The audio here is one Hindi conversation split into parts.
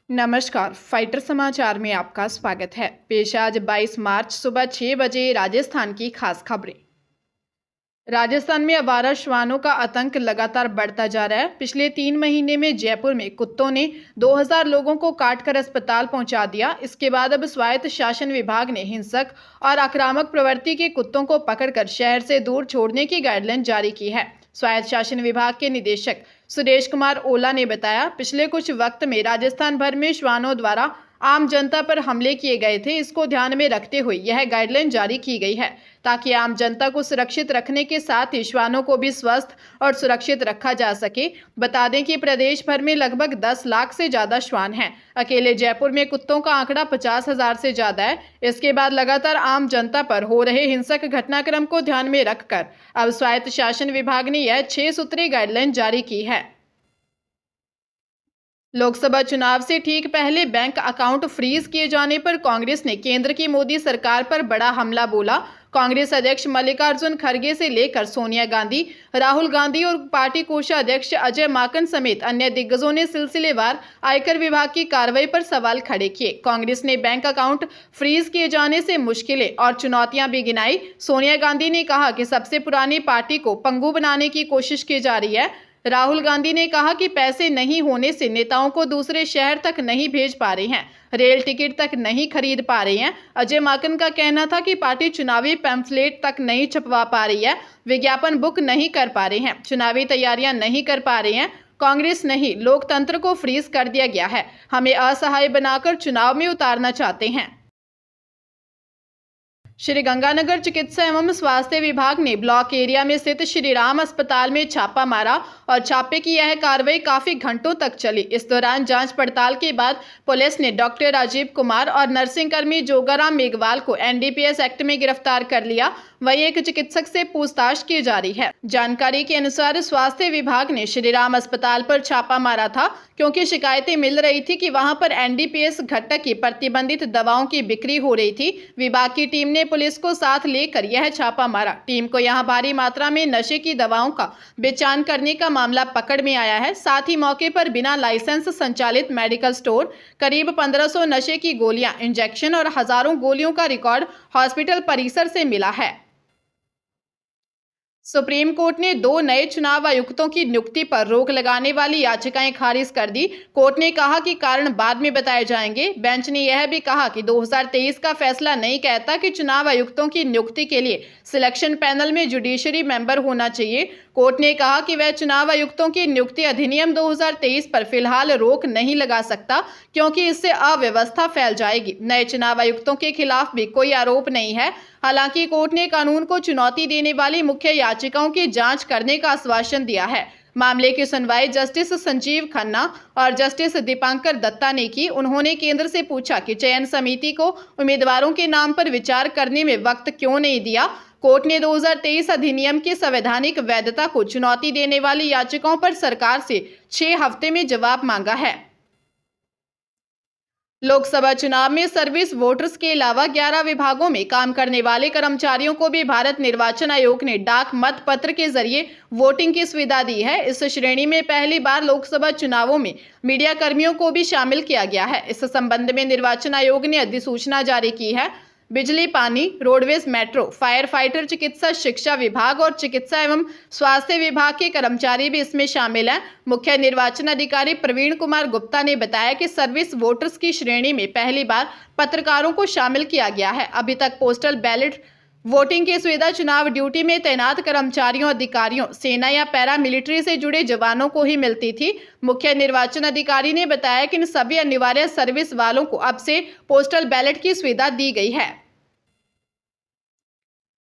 नमस्कार, फाइटर समाचार में आपका स्वागत है। पेश आज 22 मार्च सुबह 6 बजे राजस्थान की खास खबरें। राजस्थान में आवारा श्वानों का आतंक लगातार बढ़ता जा रहा है। पिछले 3 महीने में जयपुर में कुत्तों ने 2000 लोगों को काटकर अस्पताल पहुंचा दिया। इसके बाद अब स्वायत्त शासन विभाग ने हिंसक और आक्रामक प्रवृत्ति के कुत्तों को पकड़कर शहर से दूर छोड़ने की गाइडलाइन जारी की है। स्वायत्त शासन विभाग के निदेशक सुरेश कुमार ओला ने बताया, पिछले कुछ वक्त में राजस्थान भर में श्वानों द्वारा आम जनता पर हमले किए गए थे। इसको ध्यान में रखते हुए यह गाइडलाइन जारी की गई है ताकि आम जनता को सुरक्षित रखने के साथ ही श्वानों को भी स्वस्थ और सुरक्षित रखा जा सके। बता दें कि प्रदेश भर में लगभग 10 लाख से ज्यादा श्वान हैं। अकेले जयपुर में कुत्तों का आंकड़ा 50,000 से ज्यादा है। इसके बाद लगातार आम जनता पर हो रहे हिंसक घटनाक्रम को ध्यान में रखकर अब स्वायत्त शासन विभाग ने यह 6 सूत्री गाइडलाइन जारी की है। लोकसभा चुनाव से ठीक पहले बैंक अकाउंट फ्रीज किए जाने पर कांग्रेस ने केंद्र की मोदी सरकार पर बड़ा हमला बोला। कांग्रेस अध्यक्ष मल्लिकार्जुन खड़गे से लेकर सोनिया गांधी, राहुल गांधी और पार्टी कोषाध्यक्ष अजय माकन समेत अन्य दिग्गजों ने सिलसिलेवार आयकर विभाग की कार्रवाई पर सवाल खड़े किए। कांग्रेस ने बैंक अकाउंट फ्रीज किए जाने से मुश्किलें और चुनौतियां भी गिनाई। सोनिया गांधी ने कहा कि सबसे पुरानी पार्टी को पंगु बनाने की कोशिश की जा रही है। राहुल गांधी ने कहा कि पैसे नहीं होने से नेताओं को दूसरे शहर तक नहीं भेज पा रहे हैं, रेल टिकट तक नहीं खरीद पा रहे हैं। अजय माकन का कहना था कि पार्टी चुनावी पैम्फलेट तक नहीं छपवा पा रही है, विज्ञापन बुक नहीं कर पा रहे हैं, चुनावी तैयारियां नहीं कर पा रहे हैं। कांग्रेस नहीं, लोकतंत्र को फ्रीज कर दिया गया है। हमें असहाय बनाकर चुनाव में उतारना चाहते हैं। श्रीगंगानगर चिकित्सा एवं स्वास्थ्य विभाग ने ब्लॉक एरिया में स्थित श्री राम अस्पताल में छापा मारा और छापे की यह कार्रवाई काफी घंटों तक चली। इस दौरान जांच पड़ताल के बाद पुलिस ने डॉक्टर राजीव कुमार और नर्सिंग कर्मी जोगाराम मेघवाल को एनडीपीएस एक्ट में गिरफ्तार कर लिया। वहीं एक चिकित्सक से पूछताछ की जा रही है। जानकारी के अनुसार स्वास्थ्य विभाग ने श्री राम अस्पताल पर छापा मारा था क्योंकि शिकायतें मिल रही थी कि वहां पर एनडीपीएस घटक की प्रतिबंधित दवाओं की बिक्री हो रही थी। विभाग की टीम ने पुलिस को साथ लेकर यह छापा मारा। टीम को यहां भारी मात्रा में नशे की दवाओं का बेचान करने का मामला पकड़ में आया है। साथ ही मौके पर बिना लाइसेंस संचालित मेडिकल स्टोर, करीब 1500 नशे की गोलियां, इंजेक्शन और हजारों गोलियों का रिकॉर्ड हॉस्पिटल परिसर से मिला है। सुप्रीम कोर्ट ने 2 नए चुनाव आयुक्तों की नियुक्ति पर रोक लगाने वाली याचिकाएं खारिज कर दी। कोर्ट ने कहा कि कारण बाद में बताए जाएंगे। बेंच ने यह भी कहा कि 2023 का फैसला नहीं कहता कि चुनाव आयुक्तों की नियुक्ति के लिए सिलेक्शन पैनल में जुडिशरी मेंबर होना चाहिए। कोर्ट ने कहा कि वह चुनाव आयुक्तों की नियुक्ति अधिनियम 2023 पर फिलहाल रोक नहीं लगा सकता क्योंकि इससे अव्यवस्था फैल जाएगी। नए चुनाव आयुक्तों के खिलाफ भी कोई आरोप नहीं है। हालांकि कोर्ट ने कानून को चुनौती देने वाली मुख्य याचिकाओं की जांच करने का आश्वासन दिया है। मामले की सुनवाई जस्टिस संजीव खन्ना और जस्टिस दीपांकर दत्ता ने की। उन्होंने केंद्र से पूछा कि चयन समिति को उम्मीदवारों के नाम पर विचार करने में वक्त क्यों नहीं दिया। कोर्ट ने 2023 अधिनियम की संवैधानिक वैधता को चुनौती देने वाली याचिकाओं पर सरकार से 6 हफ्ते में जवाब मांगा है। लोकसभा चुनाव में सर्विस वोटर्स के अलावा 11 विभागों में काम करने वाले कर्मचारियों को भी भारत निर्वाचन आयोग ने डाक मत पत्र के जरिए वोटिंग की सुविधा दी है। इस श्रेणी में पहली बार लोकसभा चुनावों में मीडिया कर्मियों को भी शामिल किया गया है। इस संबंध में निर्वाचन आयोग ने अधिसूचना जारी की है। बिजली, पानी, रोडवेज, मेट्रो, फायर फाइटर, चिकित्सा शिक्षा विभाग और चिकित्सा एवं स्वास्थ्य विभाग के कर्मचारी भी इसमें शामिल हैं। मुख्य निर्वाचन अधिकारी प्रवीण कुमार गुप्ता ने बताया कि सर्विस वोटर्स की श्रेणी में पहली बार पत्रकारों को शामिल किया गया है। अभी तक पोस्टल बैलेट वोटिंग की सुविधा चुनाव ड्यूटी में तैनात कर्मचारियों, अधिकारियों, सेना या पैरा मिलिट्री से जुड़े जवानों को ही मिलती थी। मुख्य निर्वाचन अधिकारी ने बताया कि इन सभी अनिवार्य सर्विस वालों को अब से पोस्टल बैलेट की सुविधा दी गई है।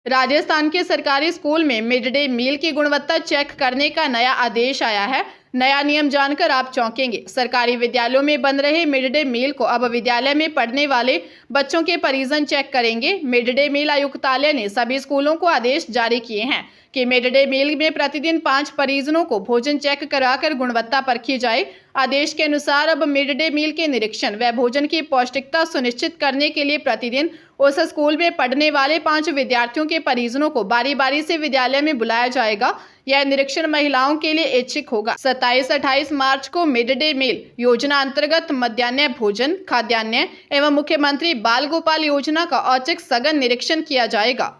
राजस्थान के सरकारी स्कूल में मिड डे मील की गुणवत्ता चेक करने का नया आदेश आया है। नया नियम जानकर आप चौंकेंगे। सरकारी विद्यालयों में बन रहे मिड डे मील को अब विद्यालय में पढ़ने वाले बच्चों के परिजन चेक करेंगे। मिड डे मील आयुक्तालय ने सभी स्कूलों को आदेश जारी किए हैं कि मिड डे मील में प्रतिदिन 5 परिजनों को भोजन चेक कराकर गुणवत्ता परखी जाए। आदेश के अनुसार अब मिड डे मील के निरीक्षण व भोजन की पौष्टिकता सुनिश्चित करने के लिए प्रतिदिन उस स्कूल में पढ़ने वाले 5 विद्यार्थियों के परिजनों को बारी बारी से विद्यालय में बुलाया जाएगा। यह निरीक्षण महिलाओं के लिए ऐच्छिक होगा। 27-28 मार्च को मिड डे मील योजना अंतर्गत मध्याह्न भोजन, खाद्यान्न एवं मुख्यमंत्री बाल गोपाल योजना का औचक सघन निरीक्षण किया जाएगा।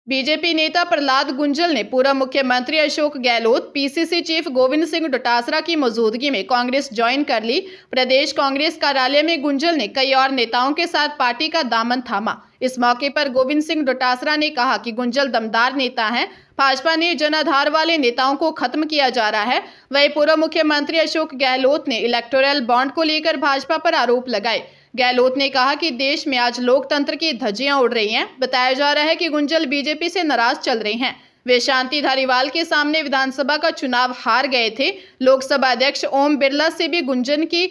बीजेपी नेता प्रहलाद गुंजल ने पूर्व मुख्यमंत्री अशोक गहलोत, पीसीसी चीफ गोविंद सिंह डोटासरा की मौजूदगी में कांग्रेस ज्वाइन कर ली। प्रदेश कांग्रेस कार्यालय में गुंजल ने कई और नेताओं के साथ पार्टी का दामन थामा। इस मौके पर गोविंद सिंह डोटासरा ने कहा कि गुंजल दमदार नेता हैं। भाजपा ने जनाधार वाले नेताओं को खत्म किया जा रहा है। वहीं पूर्व मुख्यमंत्री अशोक गहलोत ने इलेक्टोरल बॉन्ड को लेकर भाजपा पर आरोप लगाए। गहलोत ने कहा कि देश में आज लोकतंत्र की धज्जियां उड़ रही हैं। बताया जा रहा है कि गुंजल बीजेपी से नाराज चल रहे हैं। वे शांति धारीवाल के सामने विधानसभा का चुनाव हार गए थे। लोकसभा अध्यक्ष ओम बिरला से भी गुंजन की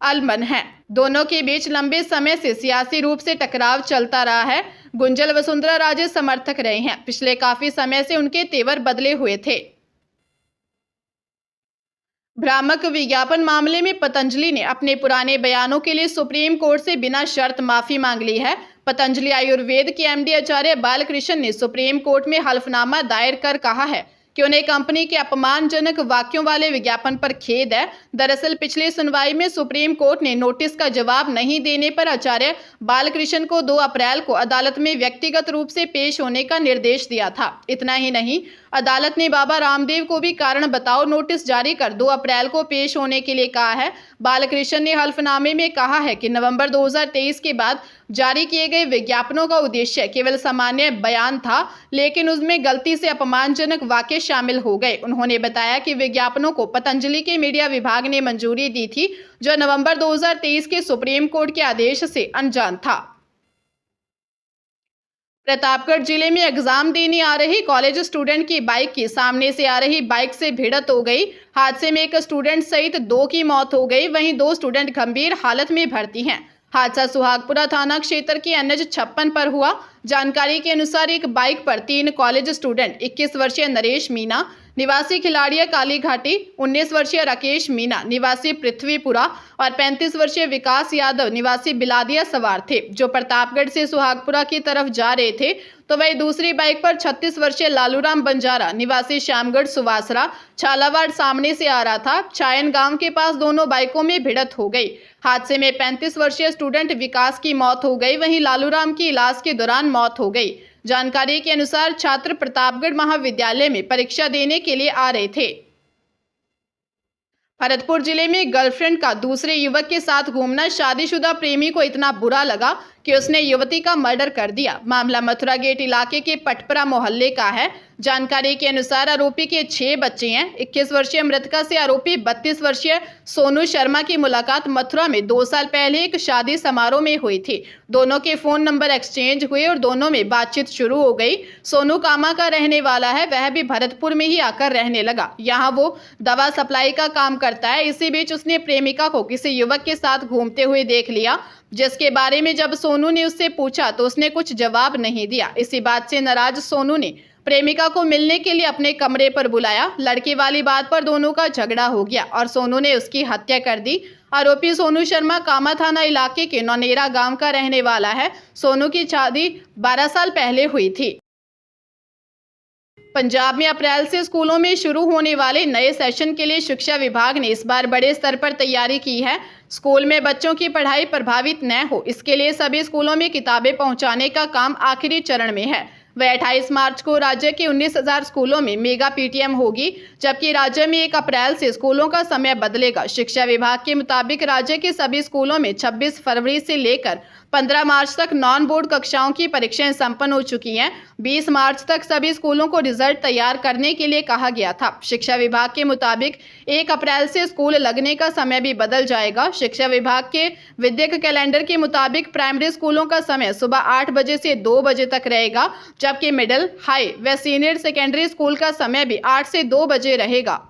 अलमन है। दोनों के बीच लंबे समय से सियासी रूप से टकराव चलता रहा है। गुंजल वसुंधरा राजे समर्थक रहे हैं। पिछले काफी समय से उनके तेवर बदले हुए थे। भ्रामक विज्ञापन मामले में पतंजलि ने अपने पुराने बयानों के लिए सुप्रीम कोर्ट से बिना शर्त माफी मांग ली है। पतंजलि आयुर्वेद के एमडी आचार्य बालकृष्ण ने सुप्रीम कोर्ट में हल्फनामा दायर कर कहा है कि उन्हें कंपनी के अपमानजनक वाक्यों वाले विज्ञापन पर खेद है। दरअसल पिछली सुनवाई में सुप्रीम कोर्ट ने नोटिस का जवाब नहीं देने पर आचार्य बालकृष्ण को 2 अप्रैल को अदालत में व्यक्तिगत रूप से पेश होने का निर्देश दिया था। इतना ही नहीं, अदालत ने बाबा रामदेव को भी कारण बताओ नोटिस जारी कर 2 अप्रैल को पेश होने के लिए कहा है। बालकृष्ण ने हल्फनामे में कहा है कि नवंबर 2023 के बाद जारी किए गए विज्ञापनों का उद्देश्य केवल सामान्य बयान था, लेकिन उसमें गलती से अपमानजनक वाक्य शामिल हो गए। उन्होंने बताया कि विज्ञापनों को पतंजलि के मीडिया विभाग ने मंजूरी दी थी, जो नवंबर 2023 के सुप्रीम कोर्ट के आदेश से अनजान था। प्रतापगढ़ जिले में एग्जाम देने आ रही कॉलेज स्टूडेंट की बाइक की सामने से आ रही बाइक से भिड़ंत हो गई। हादसे में एक स्टूडेंट सहित 2 की मौत हो गई, वहीं 2 स्टूडेंट गंभीर हालत में भर्ती हैं। हादसा सुहागपुरा थाना क्षेत्र की NH 56 पर हुआ। जानकारी के अनुसार एक बाइक पर 3 कॉलेज स्टूडेंट 21 वर्षीय नरेश मीना निवासी खिलाड़िया काली घाटी, 19 वर्षीय राकेश मीना निवासी पृथ्वीपुरा और 35 वर्षीय विकास यादव निवासी बिलादिया सवार थे, जो प्रतापगढ़ से सुहागपुरा की तरफ जा रहे थे। तो वही दूसरी बाइक पर 36 वर्षीय लालूराम बंजारा निवासी श्यामगढ़ सुवासरा छालावाड़ सामने से आ रहा था। छायन गांव के पास दोनों बाइकों में भिड़ंत हो गई। हादसे में 35 वर्षीय स्टूडेंट विकास की मौत हो गई, वहीं लालूराम की इलाज के दौरान मौत हो गई। जानकारी के अनुसार छात्र प्रतापगढ़ महाविद्यालय में परीक्षा देने के लिए आ रहे थे। भरतपुर जिले में गर्लफ्रेंड का दूसरे युवक के साथ घूमना शादीशुदा प्रेमी को इतना बुरा लगा कि उसने युवती का मर्डर कर दिया। मामला मथुरा गेट इलाके के पटपरा मोहल्ले का है। जानकारी के अनुसार आरोपी के 6 बच्चे हैं। 21 वर्षीय मृतका से आरोपी 32 वर्षीय सोनू शर्मा की मुलाकात मथुरा में 2 साल पहले एक शादी समारोह में हुई थी। दोनों के फोन नंबर एक्सचेंज हुए और दोनों में बातचीत शुरू हो गई। सोनू कामा का रहने वाला है, वह भी भरतपुर में ही आकर रहने लगा। यहाँ वो दवा सप्लाई का काम करता है। इसी बीच उसने प्रेमिका को किसी युवक के साथ घूमते हुए देख लिया, जिसके बारे में जब सोनू ने उससे पूछा तो उसने कुछ जवाब नहीं दिया। इसी बात से नाराज सोनू ने प्रेमिका को मिलने के लिए अपने कमरे पर बुलाया। लड़की वाली बात पर दोनों का झगड़ा हो गया और सोनू ने उसकी हत्या कर दी। आरोपी सोनू शर्मा कामा थाना इलाके के नौनेरा गांव का रहने वाला है। सोनू की शादी 12 साल पहले हुई थी। पंजाब में अप्रैल से स्कूलों में शुरू होने वाले नए सेशन के लिए शिक्षा विभाग ने इस बार बड़े स्तर पर तैयारी की है। स्कूल में बच्चों की पढ़ाई प्रभावित न हो, इसके लिए सभी स्कूलों में किताबें पहुंचाने का काम आखिरी चरण में है। वह 28 मार्च को राज्य के 19,000 स्कूलों में मेगा PTM होगी, जबकि राज्य में 1 अप्रैल से स्कूलों का समय बदलेगा। शिक्षा विभाग के मुताबिक राज्य के सभी स्कूलों में 26 फरवरी से लेकर 15 मार्च तक नॉन बोर्ड कक्षाओं की परीक्षाएं संपन्न हो चुकी हैं। 20 मार्च तक सभी स्कूलों को रिजल्ट तैयार करने के लिए कहा गया था। शिक्षा विभाग के मुताबिक 1 अप्रैल से स्कूल लगने का समय भी बदल जाएगा। शिक्षा विभाग के विद्यक कैलेंडर के मुताबिक प्राइमरी स्कूलों का समय सुबह 8 बजे से 2 बजे तक रहेगा, जबकि मिडिल, हाई व सीनियर सेकेंडरी स्कूल का समय भी 8 से 2 बजे रहेगा।